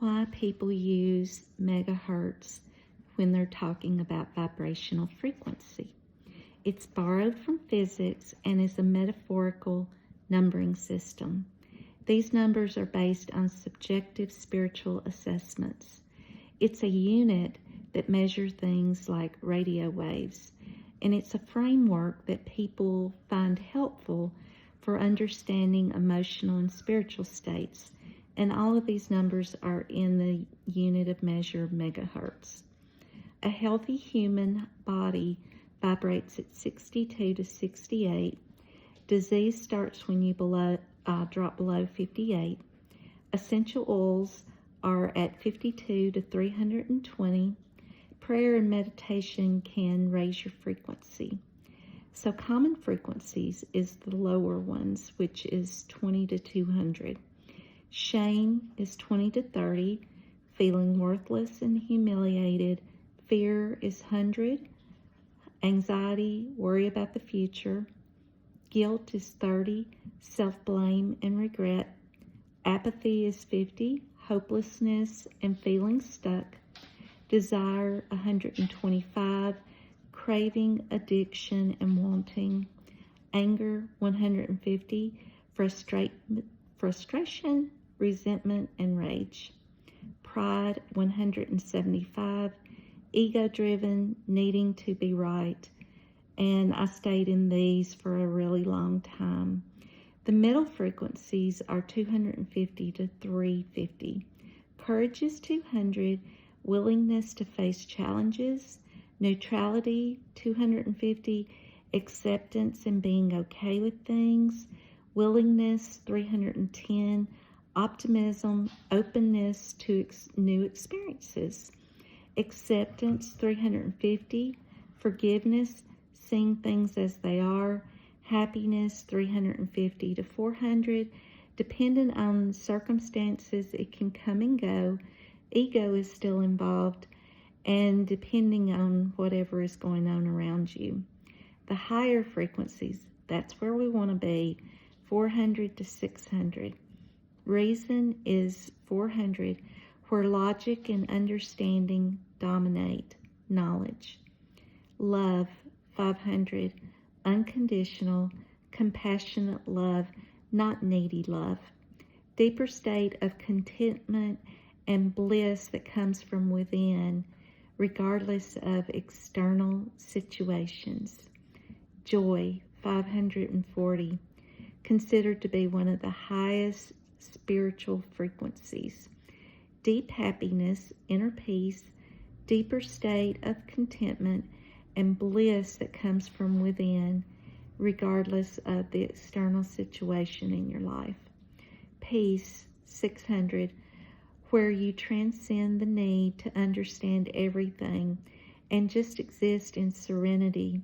Why people use megahertz when they're talking about vibrational frequency. It's borrowed from physics and is a metaphorical numbering system. These numbers are based on subjective spiritual assessments. It's a unit that measures things like radio waves, and it's a framework that people find helpful for understanding emotional and spiritual states. And all of these numbers are in the unit of measure megahertz. A healthy human body vibrates at 62 to 68. Disease starts when you drop below 58. Essential oils are at 52 to 320. Prayer and meditation can raise your frequency. So common frequencies is the lower ones, which is 20 to 200. Shame is 20 to 30. Feeling worthless and humiliated. Fear is 100. Anxiety, worry about the future. Guilt is 30. Self-blame and regret. Apathy is 50. Hopelessness and feeling stuck. Desire 125. Craving, addiction, and wanting. Anger 150. Frustration, resentment, and rage. Pride 175. Ego-driven, needing to be right. And I stayed in these for a really long time. The middle frequencies are 250 to 350. Courage is 200. Willingness to face challenges. Neutrality 250. Acceptance and being okay with things. Willingness 310. Optimism, openness to new experiences. Acceptance 350. Forgiveness, seeing things as they are. Happiness 350 to 400. Dependent on circumstances, it can come and go. Ego is still involved, and depending on whatever is going on around you. The higher frequencies, that's where we want to be, 400 to 600. Reason is 400, where logic and understanding dominate knowledge. Love, 500, unconditional, compassionate love, not needy love. Deeper state of contentment and bliss that comes from within, regardless of external situations. Joy, 540, considered to be one of the highest spiritual frequencies. Deep happiness, inner peace, deeper state of contentment and bliss that comes from within, regardless of the external situation in your life. Peace, 600, where you transcend the need to understand everything and just exist in serenity,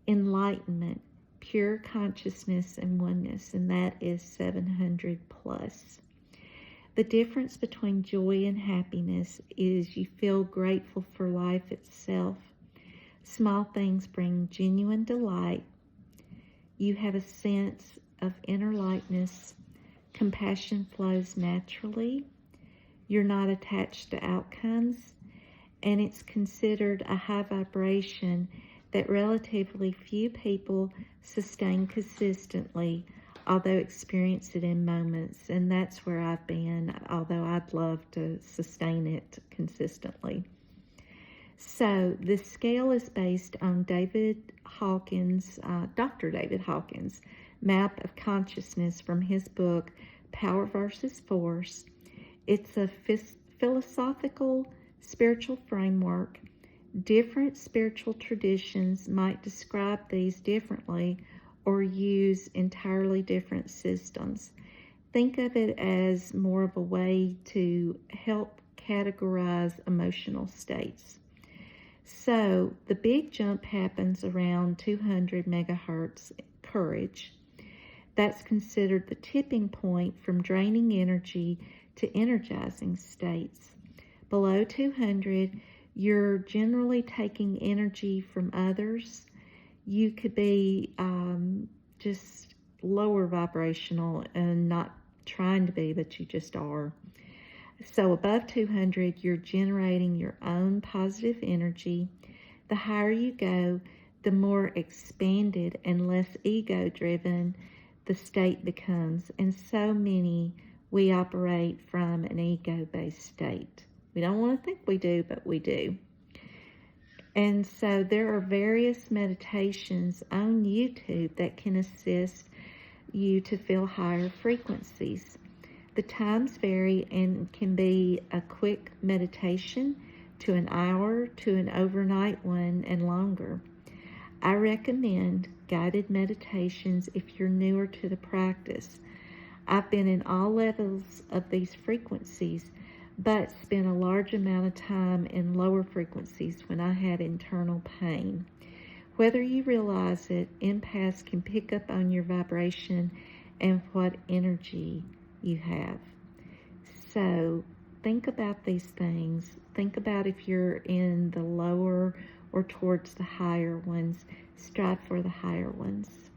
enlightenment, pure consciousness and oneness, and that is 700 plus. The difference between joy and happiness is you feel grateful for life itself. Small things bring genuine delight. You have a sense of inner lightness. Compassion flows naturally. You're not attached to outcomes, and it's considered a high vibration that relatively few people sustain consistently, although experience it in moments. And that's where I've been, although I'd love to sustain it consistently. So the scale is based on Dr. David Hawkins' map of consciousness from his book, Power versus Force. It's a philosophical, spiritual framework. Different spiritual traditions might describe these differently or use entirely different systems. Think of it as more of a way to help categorize emotional states. So the big jump happens around 200 megahertz courage. That's considered the tipping point from draining energy to energizing states. Below 200, you're generally taking energy from others. You could be just lower vibrational and not trying to be, but you just are. So above 200, you're generating your own positive energy. The higher you go, the more expanded and less ego-driven the state becomes. And so many, we operate from an ego-based state. We don't want to think we do, but we do. And so there are various meditations on YouTube that can assist you to feel higher frequencies. The times vary and can be a quick meditation to an hour to an overnight one and longer. I recommend guided meditations if you're newer to the practice. I've been in all levels of these frequencies, but spent a large amount of time in lower frequencies when I had internal pain. Whether you realize it, empaths can pick up on your vibration and what energy you have. So think about these things. Think about if you're in the lower or towards the higher ones. Strive for the higher ones.